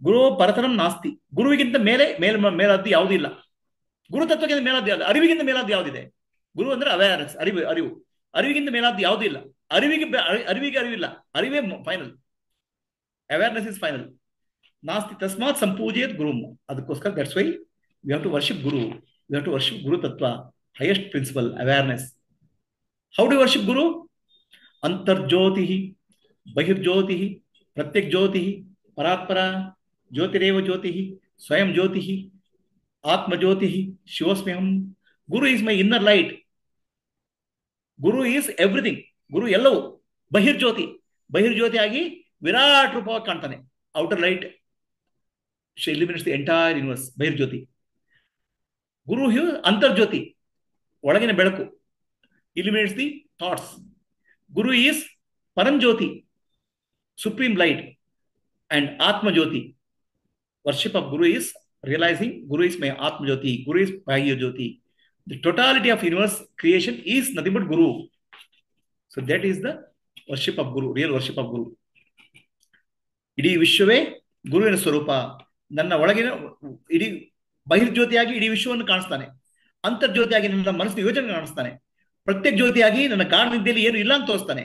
ಗುರು ಪರತರಂ ನಾಸ್ತಿ. ಗುರುವಿಗಿಂತ ಮೇಲಾದ್ದು ಯಾವುದೂ ಇಲ್ಲ. ಗುರು ತತ್ವಕ್ಕಿಂತ ಮೇಲಾದ್ದು ಯಾವ್ದು, ಅರಿವಿಗಿಂತ ಮೇಲಾದ್ದು ಯಾವುದಿದೆ? ಗುರು ಅಂದ್ರೆ ಅವೇರ್ನೆಸ್, ಅರಿವು. ಅರಿವಿಗಿಂತ ಮೇಲಾದ್ದು ಯಾವುದೂ ಇಲ್ಲ. ಅರಿವಿಗೆ ಅರಿವಿಲ್ಲ. ಅರಿವೇ ಫೈನಲ್. Awareness is final. ನಾಸ್ತಿ ತಸ್ಮಾತ್ ಸಂಪೂಜೆಯತ್ ಗುರು. ಅದಕ್ಕೋಸ್ಕರ that's why we have to worship guru. We have to worship guru ತತ್ವ, highest principle, awareness. How do worship guru? ಅಂತರ್ಜ್ಯೋತಿ, ಬಹಿರ್ಜ್ಯೋತಿ, ಪ್ರತ್ಯಕ್ ಜ್ಯೋತಿ, ಪರಾತ್ಪರ, ಜ್ಯೋತಿರೇವ ಜ್ಯೋತಿ, ಸ್ವಯಂ ಜ್ಯೋತಿ, ಆತ್ಮಜ್ಯೋತಿ, ಶಿವಸ್ಮ್ಯಹಂ. Guru is my inner light. Guru is everything. ಗುರು ಎಲ್ಲವೂ. ಬಹಿರ್ಜ್ಯೋತಿ ಆಗಿ ವಿರಾಟ್ ರೂಪವಾಗಿ ಕಾಣ್ತಾನೆ. Outer light illuminates the entire universe, ಬಹಿರ್ಜ್ಯೋತಿ. ಗುರು ಅಂತರ್ಜ್ಯೋತಿ, ಒಳಗಿನ ಬೆಳಕು, illuminates the thoughts. Guru is ಪರಂಜ್ಯೋತಿ, supreme light, and Atma Jyoti. Worship of Guru is realizing Guru is my Atma Jyoti, Guru is Bahya Jyoti. The totality of universe creation is nothing but Guru. So that is the worship of Guru, real worship of Guru. ಇಡೀ ವಿಶ್ವವೇ ಗುರುವಿನ ಸ್ವರೂಪ. ನನ್ನ ಒಳಗಿನ ಇಡೀ ಬಹಿರ್ಜ್ಯೋತಿಯಾಗಿ ಇಡೀ ವಿಶ್ವವನ್ನು ಕಾಣಿಸ್ತಾನೆ. ಅಂತರ್ಜ್ಯೋತಿಯಾಗಿ ನನ್ನ ಮನಸ್ಸಿನ ಯೋಚನೆ ಕಾಣಿಸ್ತಾನೆ. ಪ್ರತ್ಯೇಕ ಜ್ಯೋತಿಯಾಗಿ ನನ್ನ ಗಾಢನಿದ್ದೆಯಲ್ಲಿ ಏನು ಇಲ್ಲ ಅಂತ ತೋರಿಸ್ತಾನೆ.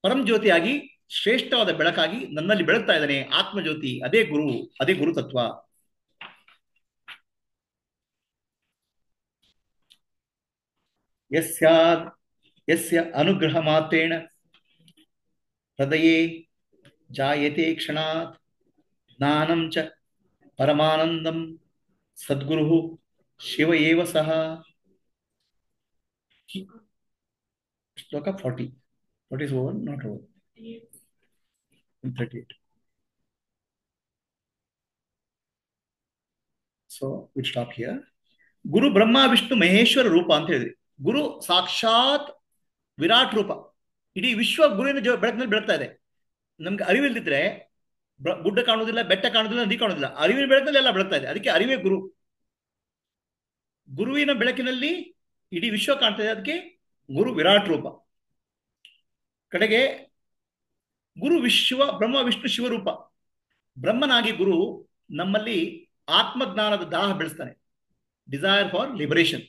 ಪರಂ ಜ್ಯೋತಿಯಾಗಿ ಶ್ರೇಷ್ಠವಾದ ಬೆಳಕಾಗಿ ನನ್ನಲ್ಲಿ ಬೆಳಗ್ತಾ ಇದ್ದಾನೆ. ಆತ್ಮಜ್ಯೋತಿ, ಅದೇ ಗುರು, ಅದೇ ಗುರು ತತ್ವ. ಯಸ್ಯ ಅನುಗ್ರಹ ಮಾತ್ರೇಣ ಹೃದಯೇ ಜಾಯತೆ ಕ್ಷಣಾತ್ ಜ್ಞಾನಂ ಚ ಪರಮಾನಂದಂ ಸದ್ಗುರು ಶಿವ ಏವ ಸಹ. ಶ್ಲೋಕ 40. What is over? Not over. 38. So we stop here. ಗುರು ಬ್ರಹ್ಮ ವಿಷ್ಣು ಮಹೇಶ್ವರ ರೂಪ ಅಂತ ಹೇಳಿದ್ರಿ. ಗುರು ಸಾಕ್ಷಾತ್ ವಿರಾಟ್ ರೂಪ. ಇಡೀ ವಿಶ್ವ ಗುರುವಿನ ಬೆಳಕಿನಲ್ಲಿ ಬೆಳಗ್ತಾ ಇದೆ. ನಮ್ಗೆ ಅರಿವಿಲ್ದಿದ್ರೆ ಗುಡ್ಡ ಕಾಣುವುದಿಲ್ಲ, ಬೆಟ್ಟ ಕಾಣುವುದಿಲ್ಲ, ನದಿ ಕಾಣುವುದಿಲ್ಲ. ಅರಿವಿನ ಬೆಳಕಿನಲ್ಲಿ ಎಲ್ಲ ಬೆಳಗ್ತಾ ಇದೆ. ಅದಕ್ಕೆ ಅರಿವೇ ಗುರು. ಗುರುವಿನ ಬೆಳಕಿನಲ್ಲಿ ಇಡೀ ವಿಶ್ವ ಕಾಣ್ತಾ ಇದೆ. ಅದಕ್ಕೆ ಗುರು ವಿರಾಟ್ ರೂಪ. ಕಡೆಗೆ ಗುರು ಬ್ರಹ್ಮ ವಿಷ್ಣು ಶಿವರೂಪ. ಬ್ರಹ್ಮನಾಗಿ ಗುರು ನಮ್ಮಲ್ಲಿ ಆತ್ಮಜ್ಞಾನದ ದಾಹ ಬೆಳೆಸ್ತಾನೆ, ಡಿಸೈರ್ ಫಾರ್ ಲಿಬರೇಷನ್.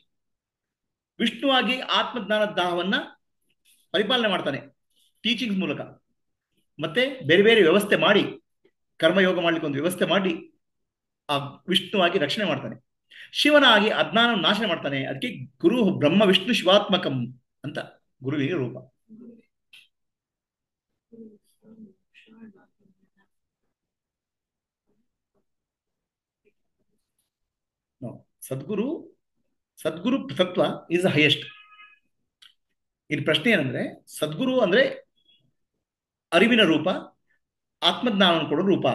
ವಿಷ್ಣುವಾಗಿ ಆತ್ಮಜ್ಞಾನದ ದಾಹವನ್ನ ಪರಿಪಾಲನೆ ಮಾಡ್ತಾನೆ ಟೀಚಿಂಗ್ಸ್ ಮೂಲಕ. ಮತ್ತೆ ಬೇರೆ ಬೇರೆ ವ್ಯವಸ್ಥೆ ಮಾಡಿ, ಕರ್ಮಯೋಗ ಮಾಡ್ಲಿಕ್ಕೆ ಒಂದು ವ್ಯವಸ್ಥೆ ಮಾಡಿ ಆ ವಿಷ್ಣುವಾಗಿ ರಕ್ಷಣೆ ಮಾಡ್ತಾನೆ. ಶಿವನಾಗಿ ಅಜ್ಞಾನ ನಾಶನ ಮಾಡ್ತಾನೆ. ಅದಕ್ಕೆ ಗುರು ಬ್ರಹ್ಮ ವಿಷ್ಣು ಶಿವಾತ್ಮಕಂ ಅಂತ ಗುರುವಿನ ರೂಪ. ಸದ್ಗುರು ತತ್ವ ಈಸ್ ದ ಹೈಯೆಸ್ಟ್. ಇಲ್ಲಿ ಪ್ರಶ್ನೆ ಏನಂದ್ರೆ, ಸದ್ಗುರು ಅಂದ್ರೆ ಅರಿವಿನ ರೂಪ, ಆತ್ಮಜ್ಞಾನವನ್ನು ಕೊಡೋ ರೂಪ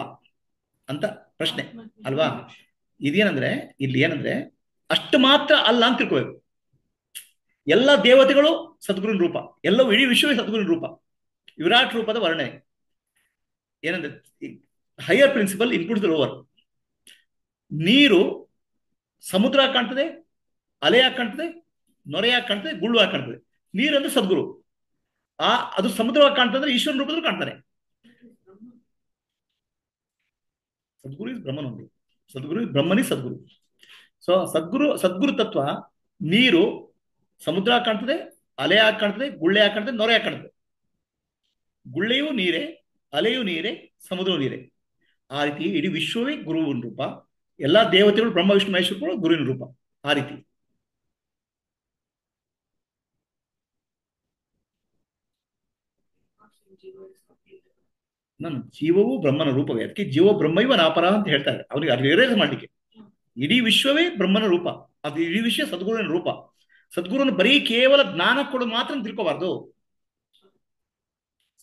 ಅಂತ ಪ್ರಶ್ನೆ ಅಲ್ವಾ? ಇದೇನಂದ್ರೆ, ಇಲ್ಲಿ ಏನಂದ್ರೆ ಅಷ್ಟು ಮಾತ್ರ ಅಲ್ಲ ಅಂತ ತಿಳ್ಕೋಬೇಕು. ಎಲ್ಲ ದೇವತೆಗಳು ಸದ್ಗುರುನ ರೂಪ, ಎಲ್ಲವೂ ಇಡೀ ವಿಶ್ವವೇ ಸದ್ಗುರುನ ರೂಪ. ವಿರಾಟ್ ರೂಪದ ವರ್ಣನೆ ಏನಂದ್ರೆ, higher principle includes the lower. ನೀರು ಸಮುದ್ರ ಕಾಣ್ತದೆ, ಅಲೆಯಾಗಿ ಕಾಣ್ತದೆ, ನೊರೆಯಾಗಿ ಕಾಣ್ತದೆ, ಗುಳ್ಳುವಾಗಿ ಕಾಣ್ತದೆ. ನೀರಂದ್ರೆ ಸದ್ಗುರು. ಅದು ಸಮುದ್ರವಾಗಿ ಕಾಣ್ತಂದ್ರೆ ಈಶ್ವರನ ರೂಪದಲ್ಲಿ ಕಾಣ್ತಾನೆ. ಸದ್ಗುರು ಇಸ್ ಬ್ರಹ್ಮನೊಂದಿ. ಸದ್ಗುರು ಇಸ್ ಬ್ರಹ್ಮನಿ ಸದ್ಗುರು. ಸೊ ಸದ್ಗುರು ತತ್ವ ನೀರು ಸಮುದ್ರ ಕಾಣ್ತದೆ, ಅಲೆಯಾಗಿ ಕಾಣ್ತದೆ, ಗುಳ್ಳೆಯಾಗಿ ಕಾಣ್ತದೆ, ನೊರೆಯಾಗಿ ಕಾಣ್ತದೆ. ಗುಳ್ಳೆಯೂ ನೀರೇ, ಅಲೆಯೂ ನೀರೇ, ಸಮುದ್ರವೂ ನೀರೇ. ಆ ರೀತಿ ಇಡೀ ವಿಶ್ವವೇ ಗುರುವಿನ ರೂಪ. ಎಲ್ಲಾ ದೇವತೆಗಳು ಬ್ರಹ್ಮ ವಿಷ್ಣು ಮಹೇಶ್ವರಗಳು ಗುರುವಿನ ರೂಪ. ಆ ರೀತಿ ನಾನು ಜೀವವು ಬ್ರಹ್ಮನ ರೂಪವೇ. ಅದಕ್ಕೆ ಜೀವ ಬ್ರಹ್ಮೈವ ನಾಪರ ಅಂತ ಹೇಳ್ತಾರೆ. ಅವನಿಗೆ ರಿಯಲೈಸ್ ಮಾಡ್ಲಿಕ್ಕೆ ಇಡೀ ವಿಶ್ವವೇ ಬ್ರಹ್ಮನ ರೂಪ. ಅದು ಇಡೀ ವಿಶ್ವ ಸದ್ಗುರುವಿನ ರೂಪ. ಸದ್ಗುರುವನ್ನು ಬರೀ ಕೇವಲ ಜ್ಞಾನ ಕೊಡು ಮಾತ್ರ ತಿಳ್ಕೋಬಾರ್ದು.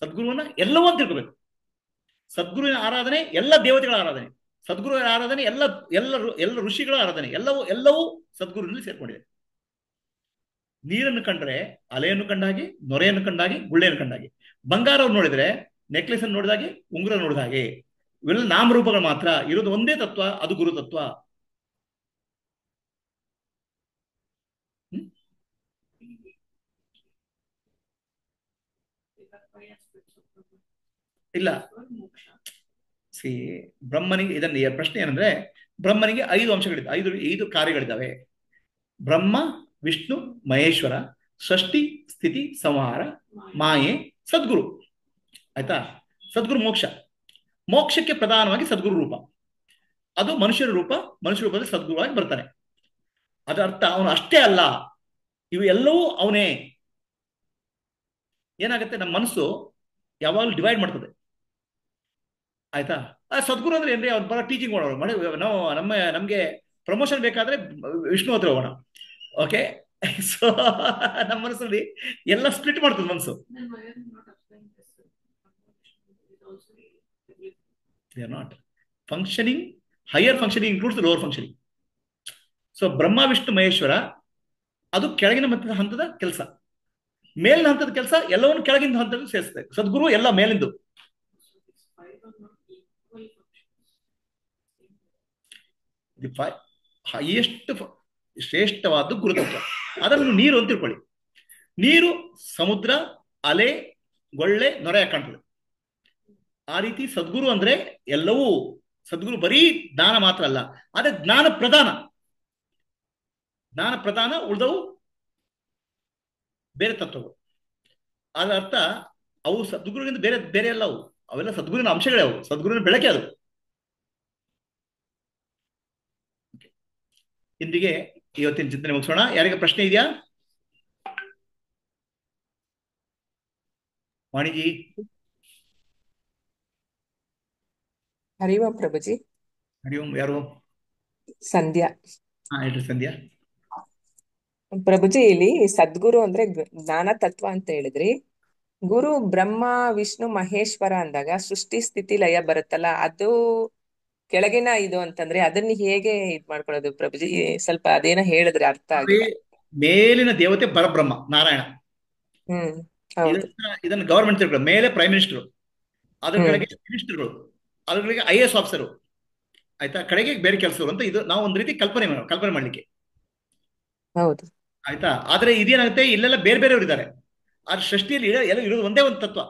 ಸದ್ಗುರುವನ್ನ ಎಲ್ಲವೂ ಅಂತ ತಿಳ್ಕೋಬೇಕು. ಸದ್ಗುರುವಿನ ಆರಾಧನೆ ಎಲ್ಲ ದೇವತೆಗಳ ಆರಾಧನೆ, ಸದ್ಗುರುವಿನ ಆರಾಧನೆ ಎಲ್ಲ ಋಷಿಗಳ ಆರಾಧನೆ, ಎಲ್ಲವೂ ಸದ್ಗುರುವಿನಲ್ಲಿ ಸೇರ್ಕೊಂಡಿದೆ. ನೀರನ್ನು ಕಂಡ್ರೆ ಅಲೆಯನ್ನು ಕಂಡಾಗೆ, ನೊರೆಯನ್ನು ಕಂಡಾಗೆ, ಗುಳ್ಳೆಯನ್ನು ಕಂಡಾಗೆ. ಬಂಗಾರವನ್ನು ನೋಡಿದ್ರೆ ನೆಕ್ಲೆಸ್ ಅನ್ನು ನೋಡಿದಾಗೆ, ಉಂಗುರ ನೋಡಿದ ಹಾಗೆ. ಇವೆಲ್ಲ ನಾಮರೂಪಗಳು ಮಾತ್ರ. ಇರೋದು ಒಂದೇ ತತ್ವ, ಅದು ಗುರು ತತ್ವ. ಇಲ್ಲ, ಸಿ ಬ್ರಹ್ಮನಿಗೆ ಇದನ್ನ ಪ್ರಶ್ನೆ ಏನಂದ್ರೆ, ಬ್ರಹ್ಮನಿಗೆ 5 ಅಂಶಗಳಿದೆ, 5 ಕಾರ್ಯಗಳಿದ್ದಾವೆ. ಬ್ರಹ್ಮ ವಿಷ್ಣು ಮಹೇಶ್ವರ, ಸೃಷ್ಟಿ ಸ್ಥಿತಿ ಸಂಹಾರ, ಮಾಯೆ, ಸದ್ಗುರು. ಆಯ್ತಾ? ಸದ್ಗುರು ಮೋಕ್ಷಕ್ಕೆ ಪ್ರಧಾನವಾಗಿ ಸದ್ಗುರು ರೂಪ. ಅದು ಮನುಷ್ಯರ ರೂಪದಲ್ಲಿ ಸದ್ಗುರುವಾಗಿ ಬರ್ತಾನೆ. ಅದರ ಅರ್ಥ ಅವನು ಅಷ್ಟೇ ಅಲ್ಲ, ಇವು ಎಲ್ಲವೂ ಅವನೇ. ಏನಾಗುತ್ತೆ, ನಮ್ಮ ಮನಸ್ಸು ಯಾವಾಗಲೂ ಡಿವೈಡ್ ಮಾಡ್ತದೆ. ಆಯ್ತಾ? ಸದ್ಗುರು ಅಂದ್ರೆ ಏನ್ರಿ, ಅವ್ರು ಬರೋ ಟೀಚಿಂಗ್ ಮಾಡೋರು. ನಾವು ನಮ್ಗೆ ಪ್ರಮೋಷನ್ ಬೇಕಾದ್ರೆ ವಿಷ್ಣು ಹತ್ರ ಹೋಗೋಣ. ಓಕೆ, ಸೊ ನಮ್ಮ ಮನಸ್ಸಲ್ಲಿ ಎಲ್ಲ ಸ್ಪ್ಲಿಟ್ ಮಾಡ್ತದೆ ಮನಸ್ಸು. they are not functioning. Higher functioning includes the lower functioning. So Brahma Vishnu Maheshwara ಅದು ಕೆಳಗಿನ ಹಂತದ ಕೆಲಸ, ಮೇಲಿನ ಹಂತದ ಕೆಲಸ ಎಲ್ಲವನ್ನು ಕೆಳಗಿನ ಹಂತದ ಸೇರಿಸ್ತದೆ. ಸದ್ಗುರು ಎಲ್ಲ ಮೇಲಿಂದು. ಹೈಯೆಸ್ಟ್ ಶ್ರೇಷ್ಠವಾದ ಗುರುತತ್ವ. ಅದನ್ನು ನೀರು ಅಂತ ತಿಳ್ಕೊಳ್ಳಿ. ನೀರು ಸಮುದ್ರ, ಅಲೆ, ಗೊಳ್ಳೆ, ನೊರೆ ಕಾಣ್ತದೆ. ಆ ರೀತಿ ಸದ್ಗುರು ಅಂದ್ರೆ ಎಲ್ಲವೂ ಸದ್ಗುರು ಬರೀ ಜ್ಞಾನ ಮಾತ್ರ ಅಲ್ಲ, ಆದ್ರೆ ಜ್ಞಾನ ಪ್ರಧಾನ. ಜ್ಞಾನ ಪ್ರಧಾನ, ಉಳಿದವು ಬೇರೆ ತತ್ವಗಳು. ಅದರ ಅರ್ಥ ಅವು ಸದ್ಗುರುವಿಂದ ಬೇರೆ ಬೇರೆ ಅಲ್ಲ ಅವು. ಅವೆಲ್ಲ ಸದ್ಗುರುವಿನ ಅಂಶಗಳೇ, ಅವು ಸದ್ಗುರುವಿನ ಬೆಳಕೆ ಅದು. ಇಂದಿಗೆ ಇವತ್ತಿನ ಚಿಂತನೆ ಮುಗಿಸೋಣ. ಯಾರಿಗೆ ಪ್ರಶ್ನೆ ಇದೆಯಾ? ವಾಣಿಜಿ. ಹರಿವ ಪ್ರಭುಜಿ. ಹರಿ ಓಂ. ಯಾರು? ಸಂಧ್ಯಾ. ಹಾ, ಹೇಳ್ರಿ ಸಂಧ್ಯಾ. ಪ್ರಭುಜಿ, ಇಲ್ಲಿ ಸದ್ಗುರು ಅಂದ್ರೆ ಜ್ಞಾನ ತತ್ವ ಅಂತ ಹೇಳಿದ್ರಿ. ಗುರು ಬ್ರಹ್ಮ ವಿಷ್ಣು ಮಹೇಶ್ವರ ಅಂದಾಗ ಸೃಷ್ಟಿ ಸ್ಥಿತಿ ಲಯ ಬರುತ್ತಲ್ಲ, ಅದು ಕೆಳಗಿನ ಇದು ಅಂತಂದ್ರೆ ಅದನ್ನ ಹೇಗೆ ಇದ್ ಮಾಡ್ಕೊಳ್ಳೋದು ಪ್ರಭುಜಿ? ಸ್ವಲ್ಪ ಅದೇನ ಹೇಳಿದ್ರೆ ಅರ್ಥ ಅದೇ ಆಗಿಲ್ಲ. ಮೇಲಿನ ದೇವತೆ ಪರಬ್ರಹ್ಮ ನಾರಾಯಣ. ಹ್ಮ್. ಹೌದು. ಇದನ್ನ ಗವರ್ಮೆಂಟ್ ತಿಳ್ಕೊಳ್ಳಿ. ಮೇಲೆ ಪ್ರೈಮ್ ಮಿನಿಸ್ಟರ್, ಅದ್ರ ಹ್ಮ್. ಕೆಳಗೆ ಮಿನಿಸ್ಟರ್ಗಳು, ಅದ್ರ ಕೆಳಗೆ IAS ಆಫೀಸರು, ಆಯ್ತಾ, ಕಡೆಗೆ ಬೇರೆ ಕೆಲಸಗಳು ಅಂತ. ಇದು ನಾವು ಒಂದು ರೀತಿ ಕಲ್ಪನೆ ಮಾಡ್ಲಿಕ್ಕೆ, ಹೌದು. ಆಯ್ತಾ. ಆದ್ರೆ ಇದೇನಾಗುತ್ತೆ, ಇಲ್ಲೆಲ್ಲ ಬೇರೆ ಬೇರೆಯವರು ಇದ್ದಾರೆ. ಆದ್ರೆ ಸೃಷ್ಟಿಯಲ್ಲಿ ಎಲ್ಲ ಇರೋದು ಒಂದೇ ಒಂದು ತತ್ವ.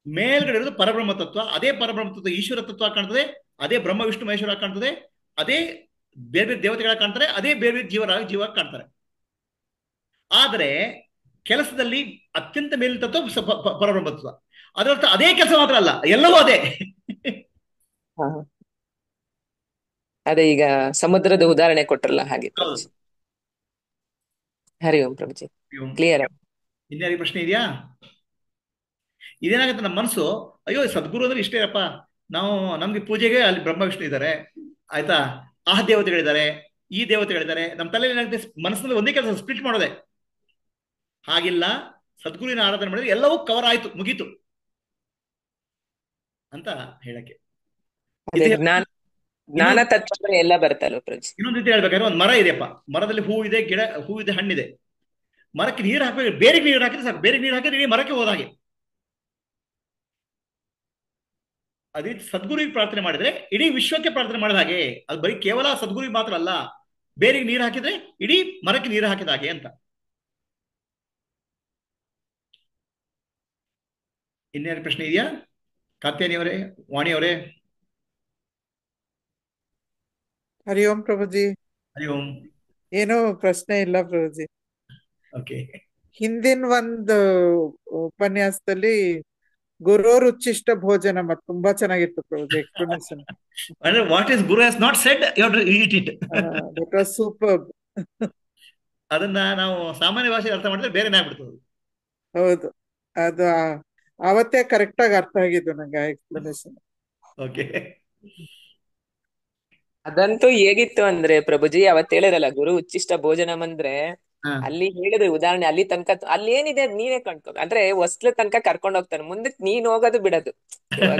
ಮೇಲ್ಗಡೆ ಇರೋದು ಪರಬ್ರಹ್ಮ ತತ್ವ. ಅದೇ ಪರಬ್ರಹ್ಮ ತತ್ವ ಈಶ್ವರ ತತ್ವ ಕಾಣ್ತದೆ. ಅದೇ ಬ್ರಹ್ಮ ವಿಷ್ಣು ಮಹೇಶ್ವರ ಕಾಣ್ತದೆ. ಅದೇ ಬೇರೆ ಬೇರೆ ದೇವತೆಗಳ ಕಾಣ್ತಾರೆ. ಅದೇ ಬೇರೆ ಬೇರೆ ಜೀವ ಕಾಣ್ತಾರೆ. ಆದರೆ ಕೆಲಸದಲ್ಲಿ ಅತ್ಯಂತ ಮೇಲಿನ ತತ್ವ ಪರಬ್ರಹ್ಮ ತತ್ವ. ಅದರರ್ಥ ಅದೇ ಕೆಲಸ ಮಾತ್ರ ಅಲ್ಲ, ಎಲ್ಲವೂ ಅದೇ. ಹಾ. ಅದೇ ಈಗ ಸಮುದ್ರದ ಉದಾಹರಣೆ ಕೊಟ್ರಲ್ಲ, ಹಾಗೆ ಹೌದು. ಪ್ರಭುಜಿ. ಹರಿ ಓಂ ಪ್ರಭುಜಿ. ಇವ್- ಕ್ಲಿಯರ್. ಇನ್ಯಾರಿಗೆ ಪ್ರಶ್ನೆ ಇದೆಯಾ? ಇದೇನಾಗುತ್ತೆ, ನಮ್ಮ ಮನಸ್ಸು, ಅಯ್ಯೋ ಸದ್ಗುರು ಅಂದ್ರೆ ಇಷ್ಟೇನಪ್ಪ, ನಾವು ನಮ್ಗೆ ಪೂಜೆಗೆ ಅಲ್ಲಿ ಬ್ರಹ್ಮ ವಿಷ್ಣು ಇದ್ದಾರೆ, ಆಯ್ತಾ, ಆ ದೇವತೆಗಳಿದ್ದಾರೆ, ಈ ದೇವತೆಗಳಿದ್ದಾರೆ. ನಮ್ಮ ತಲೆಯಲ್ಲಿ ಏನಾಗುತ್ತೆ, ಮನಸ್ಸಿನಲ್ಲಿ ಒಂದೇ ಕೆಲಸ ಸ್ಪ್ಲಿಟ್ ಮಾಡೋದೆ. ಹಾಗಿಲ್ಲ, ಸದ್ಗುರುವಿನ ಆರಾಧನೆ ಮಾಡಿದ್ರೆ ಎಲ್ಲವೂ ಕವರ್ ಆಯ್ತು, ಮುಗೀತು ಅಂತ ಹೇಳಕ್ಕೆ. ಅದೇ ಇದು ಜ್ಞಾನ ಇನ್ನೊಂದು ತತ್ವ ಅಂದ್ರೆ ಎಲ್ಲ ಬರುತ್ತಲ್ವ ಪ್ರಭುಜಿ? ಇನ್ನೊಂದು ರೀತಿ ಹೇಳ್ಬೇಕಾದ್ರೆ, ಒಂದು ಮರ ಇದೆಯಪ್ಪ, ಮರದಲ್ಲಿ ಹೂ ಇದೆ, ಹೂ ಇದೆ, ಹಣ್ಣಿದೆ. ಮರಕ್ಕೆ ನೀರು ಹಾಕಬೇಕು, ಬೇರೆ ನೀರು ಹಾಕಿದ್ರೆ ಸಾಕು. ಬೇರೆ ನೀರು ಹಾಕಿದ್ರೆ ಇಡೀ ಮರಕ್ಕೆ ಹೋದ ಹಾಗೆ. ಅದೇ ಸದ್ಗುರುವಿಗೆ ಪ್ರಾರ್ಥನೆ ಮಾಡಿದ್ರೆ ಇಡೀ ವಿಶ್ವಕ್ಕೆ ಪ್ರಾರ್ಥನೆ ಮಾಡಿದ ಹಾಗೆ. ಅದು ಬರೀ ಕೇವಲ ಸದ್ಗುರುವಿಗೆ ಮಾತ್ರ ಅಲ್ಲ, ಬೇರೆ ನೀರು ಹಾಕಿದ್ರೆ ಇಡೀ ಮರಕ್ಕೆ ನೀರು ಹಾಕಿದ ಹಾಗೆ ಅಂತ. ಇನ್ಯಾರ ಪ್ರಶ್ನೆ ಇದೆಯಾ? ಕಾತ್ಯಾನಿಯವರೇ, ವಾಣಿಯವರೇ. ಹರಿ ಓಂ ಪ್ರಭುಜಿ. ಹರಿ ಓಂ. ಏನೋ ಪ್ರಶ್ನೆ ಇಲ್ಲ ಪ್ರಭುಜಿ. ಓಕೆ. ಹಿಂದಿನ ಒಂದು ಉಪನ್ಯಾಸದಲ್ಲಿ ಗುರೋರ್ ಉಚ್ಚಿಷ್ಟ ಭೋಜನ ಮತ್ತು ತುಂಬಾ ಚೆನ್ನಾಗಿತ್ತು ಪ್ರಭುಜಿ ಎಕ್ಸ್ಪ್ಲನೇಷನ್. ಅಂದ್ರೆ what is guru has not said you have to eat it. That was super. ಅದನ್ನ ನಾವು ಸಾಮಾನ್ಯ ಭಾಷೆಗೆ ಅರ್ಥ ಮಾಡಿದ್ರೆ ಬೇರೆನೇ ಆಗ್ಬಿಡ್ತದೆ. ಹೌದು, ಅದು ಅವತ್ತೇ ಕರೆಕ್ಟ್ ಆಗಿ ಅರ್ಥ ಆಗಿದ್ದು ನಂಗೆ ಆ ಎಕ್ಸ್ಪ್ಲನೇಷನ್. ಓಕೆ. ಅದಂತೂ ಹೇಗಿತ್ತು ಅಂದ್ರೆ ಪ್ರಭುಜಿ, ಅವತ್ ಹೇಳಿರಲ್ಲ ಗುರು ಉಚ್ಚಿಷ್ಟ ಭೋಜನಂ ಅಂದ್ರೆ, ಹಾ. ಅಲ್ಲಿ ಹೇಳಿದ್ರೆ ಉದಾಹರಣೆ, ಅಲ್ಲಿ ತನಕ ಅಲ್ಲಿ ಏನಿದೆ ಅದ್ ನೀನೇ ಕಂಡ್ಕೋ, ಅಂದ್ರೆ ಹೊಸ್ಲ ತನಕ ಕರ್ಕೊಂಡ್ ಹೋಗ್ತಾನೆ, ಮುಂದಕ್ಕೆ ನೀನ್ ಹೋಗೋದು ಬಿಡೋದು. ಇವಾಗ